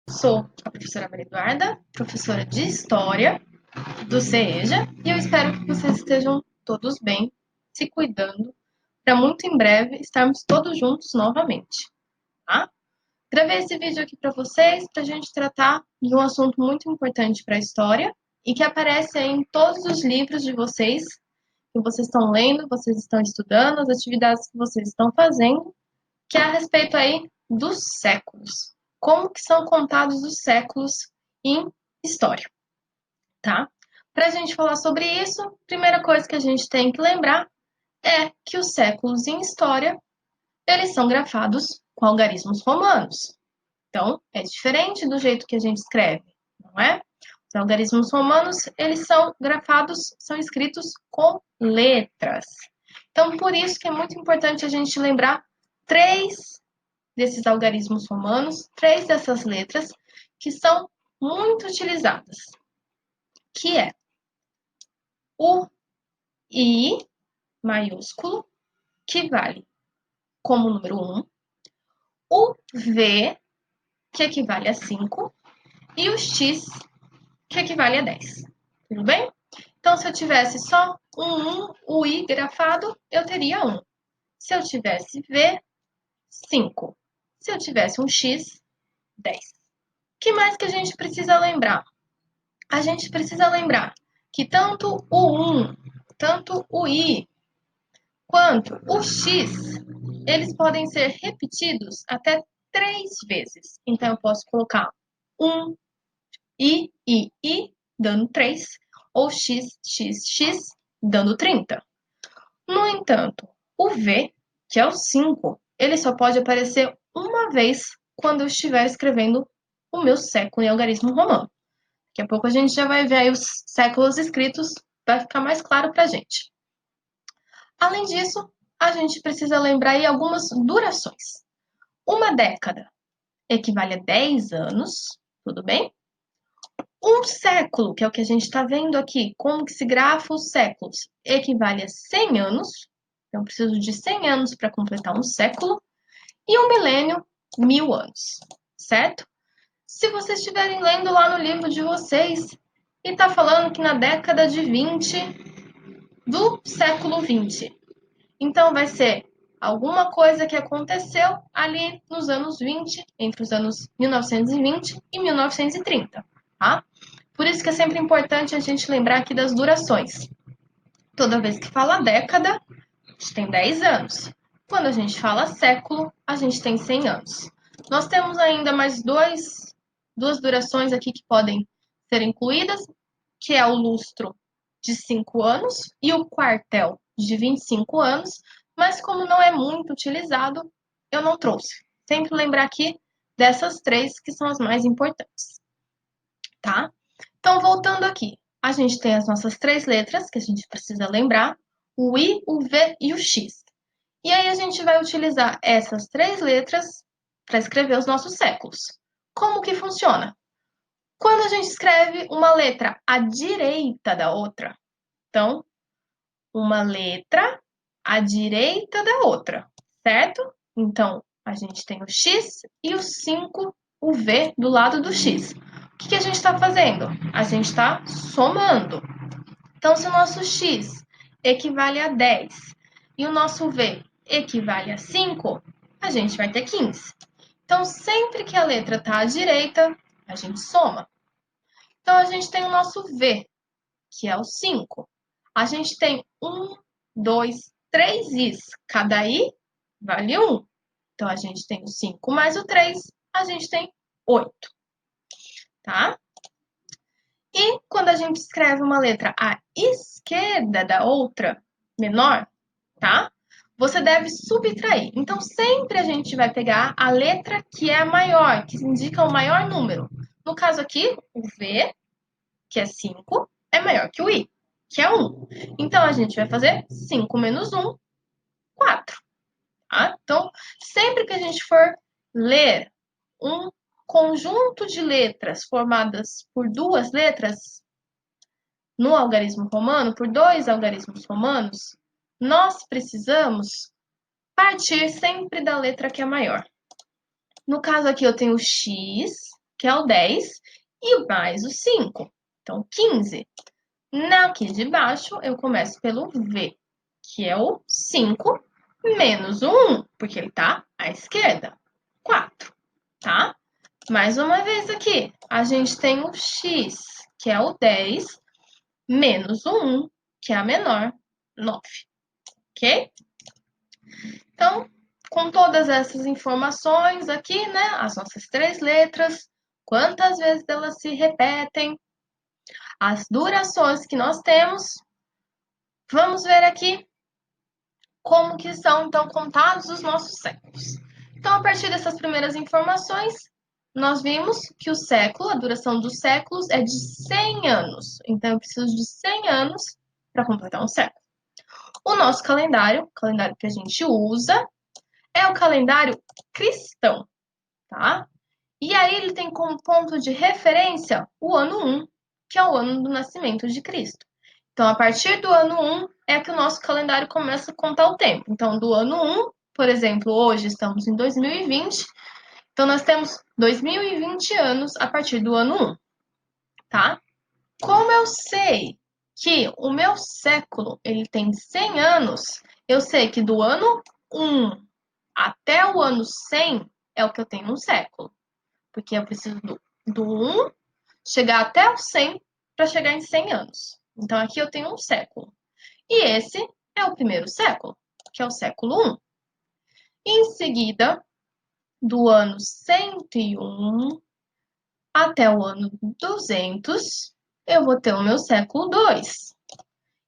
Sou a professora Maria Eduarda, professora de História do CEJA, e eu espero que vocês estejam todos bem, se cuidando, para muito em breve estarmos todos juntos novamente, tá? Gravei esse vídeo aqui para vocês, para a gente tratar de um assunto muito importante para a história e que aparece aí em todos os livros de vocês, que vocês estão lendo, vocês estão estudando, as atividades que vocês estão fazendo, que é a respeito aí dos séculos. Como que são contados os séculos em história, tá? Para a gente falar sobre isso, a primeira coisa que a gente tem que lembrar é que os séculos em história, eles são grafados com algarismos romanos. Então, é diferente do jeito que a gente escreve, não é? Os algarismos romanos, eles são grafados, são escritos com letras. Então, por isso que é muito importante a gente lembrar três desses algarismos romanos, três dessas letras que são muito utilizadas, que é o I maiúsculo, que vale como número 1, o V, que equivale a 5, e o X, que equivale a 10. Tudo bem? Então, se eu tivesse só um 1, o I grafado, eu teria 1. Se eu tivesse V, 5. Se eu tivesse um X, 10. O que mais que a gente precisa lembrar? A gente precisa lembrar que tanto o 1, tanto o I, quanto o X, eles podem ser repetidos até 3 vezes. Então, eu posso colocar 1, I, dando 3, ou X, dando 30. No entanto, o V, que é o 5, ele só pode aparecer uma vez quando eu estiver escrevendo o meu século em algarismo romano. Daqui a pouco a gente já vai ver aí os séculos escritos, vai ficar mais claro para a gente. Além disso, a gente precisa lembrar aí algumas durações. Uma década equivale a 10 anos, tudo bem? Um século, que é o que a gente está vendo aqui, como que se grafa os séculos, equivale a 100 anos. Então, eu preciso de 100 anos para completar um século. E um milênio, 1000 anos, certo? Se vocês estiverem lendo lá no livro de vocês e está falando que na década de 20 do século 20, então vai ser alguma coisa que aconteceu ali nos anos 20, entre os anos 1920 e 1930, tá? Por isso que é sempre importante a gente lembrar aqui das durações. Toda vez que fala década, a gente tem 10 anos. Quando a gente fala século, a gente tem 100 anos. Nós temos ainda mais duas durações aqui que podem ser incluídas, que é o lustro de 5 anos e o quartel de 25 anos, mas como não é muito utilizado, eu não trouxe. Sempre lembrar aqui dessas três que são as mais importantes, tá? Então, voltando aqui, a gente tem as nossas três letras que a gente precisa lembrar, o I, o V e o X. E aí a gente vai utilizar essas três letras para escrever os nossos séculos. Como que funciona? Quando a gente escreve uma letra à direita da outra, então, uma letra à direita da outra, certo? Então, a gente tem o X e o 5, o V do lado do X. O que a gente está fazendo? A gente está somando. Então, se o nosso X equivale a 10 e o nosso V equivale a 5, a gente vai ter 15. Então, sempre que a letra está à direita, a gente soma. Então, a gente tem o nosso V, que é o 5. A gente tem 1, 2, 3 Is. Cada I vale 1. Então, a gente tem o 5 mais o 3, a gente tem 8. Tá? E quando a gente escreve uma letra à esquerda da outra, menor, tá? Você deve subtrair. Então, sempre a gente vai pegar a letra que é a maior, que indica o maior número. No caso aqui, o V, que é 5, é maior que o I, que é 1. Então, a gente vai fazer 5 menos 1, 4. Tá? Então, sempre que a gente for ler um conjunto de letras formadas por duas letras, no algarismo romano, por dois algarismos romanos, nós precisamos partir sempre da letra que é maior. No caso aqui, eu tenho X, que é o 10, e mais o 5, então 15. Aqui de baixo, eu começo pelo V, que é o 5, menos o 1, porque ele está à esquerda, 4, tá? Mais uma vez aqui, a gente tem o X, que é o 10, menos o 1, que é a menor, 9, ok? Então, com todas essas informações aqui, né, as nossas 3 letras, quantas vezes elas se repetem, as durações que nós temos, vamos ver aqui como que são, então, contados os nossos séculos. Então, a partir dessas primeiras informações, nós vimos que o século, a duração dos séculos é de 100 anos. Então, eu preciso de 100 anos para completar um século. O nosso calendário, o calendário que a gente usa, é o calendário cristão, tá? E aí ele tem como ponto de referência o ano 1, que é o ano do nascimento de Cristo. Então, a partir do ano 1 é que o nosso calendário começa a contar o tempo. Então, do ano 1, por exemplo, hoje estamos em 2020, então nós temos 2020 anos a partir do ano 1, tá? Como eu sei que o meu século ele tem 100 anos, eu sei que do ano 1 até o ano 100 é o que eu tenho um século. Porque eu preciso do 1 chegar até o 100 para chegar em 100 anos. Então, aqui eu tenho um século. E esse é o primeiro século, que é o século 1. Em seguida, do ano 101 até o ano 200, eu vou ter o meu século 2.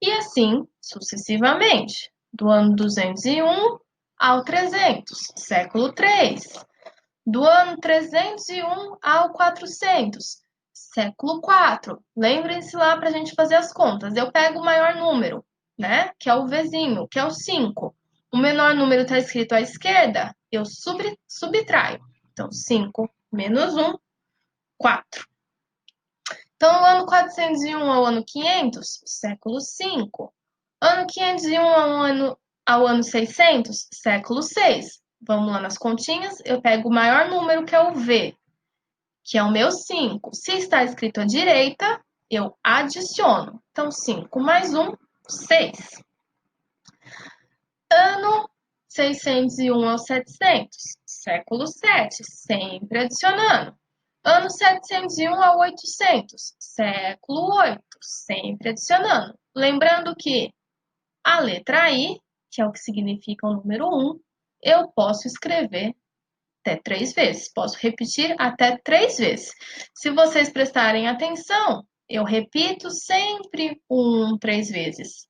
E assim sucessivamente, do ano 201 ao 300, século 3. Do ano 301 ao 400, século 4. Lembrem-se lá para a gente fazer as contas. Eu pego o maior número, né? Que é o Vzinho, que é o 5. O menor número está escrito à esquerda, eu subtraio. Então, 5 menos 1, 4. Então, o ano 401 ao ano 500, século 5. Ano 501 ao ano 600, século 6. Vamos lá nas continhas, eu pego o maior número, que é o V, que é o meu 5. Se está escrito à direita, eu adiciono. Então, 5 mais 1, 6. Ano 601 ao 700, século 7, sempre adicionando. Ano 701 ao 800, século 8, sempre adicionando. Lembrando que a letra I, que é o que significa o número 1, eu posso escrever até 3 vezes. Posso repetir até 3 vezes. Se vocês prestarem atenção, eu repito sempre o 1 3 vezes.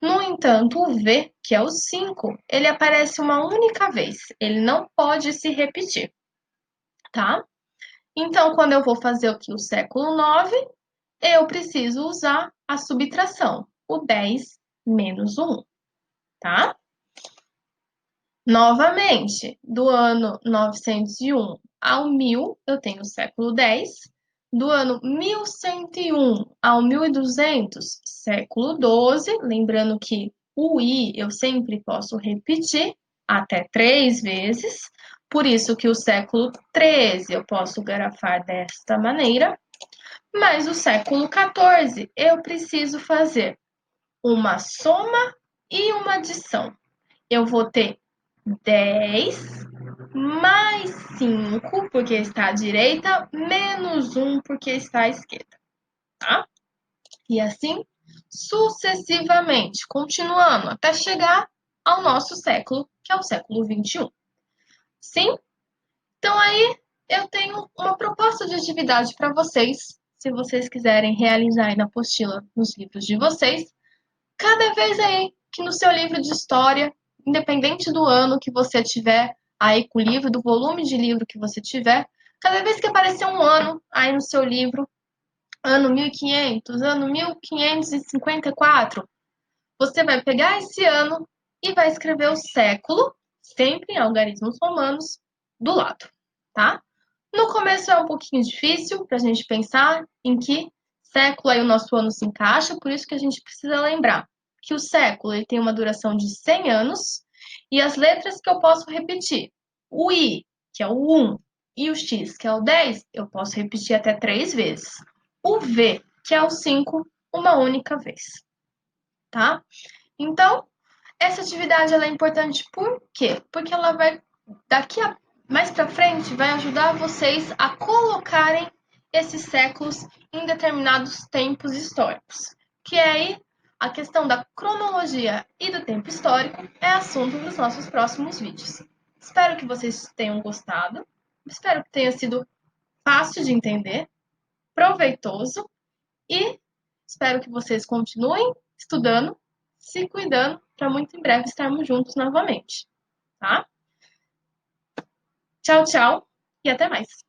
No entanto, o V, que é o 5, ele aparece uma única vez. Ele não pode se repetir, tá? Então, quando eu vou fazer aqui o século 9, eu preciso usar a subtração, o 10 menos o 1, tá? Novamente, do ano 901 ao 1000, eu tenho o século 10. Do ano 1101 ao 1200, século 12. Lembrando que o I eu sempre posso repetir até 3 vezes. Por isso que o século 13 eu posso grafar desta maneira. Mas o século 14 eu preciso fazer uma soma e uma adição. Eu vou ter 10 mais 5, porque está à direita, menos 1, porque está à esquerda, tá? E assim sucessivamente, continuando até chegar ao nosso século, que é o século 21. Sim? Então aí eu tenho uma proposta de atividade para vocês, se vocês quiserem realizar aí na apostila, nos livros de vocês, cada vez aí que no seu livro de história, independente do ano que você tiver aí com o livro, do volume de livro que você tiver, cada vez que aparecer um ano aí no seu livro, ano 1500, ano 1554, você vai pegar esse ano e vai escrever o século, sempre em algarismos romanos, do lado, tá? No começo é um pouquinho difícil para a gente pensar em que século aí o nosso ano se encaixa, por isso que a gente precisa lembrar que o século ele tem uma duração de 100 anos e as letras que eu posso repetir. O I, que é o 1, e o x, que é o 10, eu posso repetir até 3 vezes. O v, que é o 5, uma única vez, tá? Então, essa atividade ela é importante por quê? Porque ela vai, mais para frente, vai ajudar vocês a colocarem esses séculos em determinados tempos históricos. Que é aí a questão da cronologia e do tempo histórico é assunto dos nossos próximos vídeos. Espero que vocês tenham gostado. Espero que tenha sido fácil de entender, proveitoso e espero que vocês continuem estudando, se cuidando, para muito em breve estarmos juntos novamente, tá? Tchau, tchau e até mais!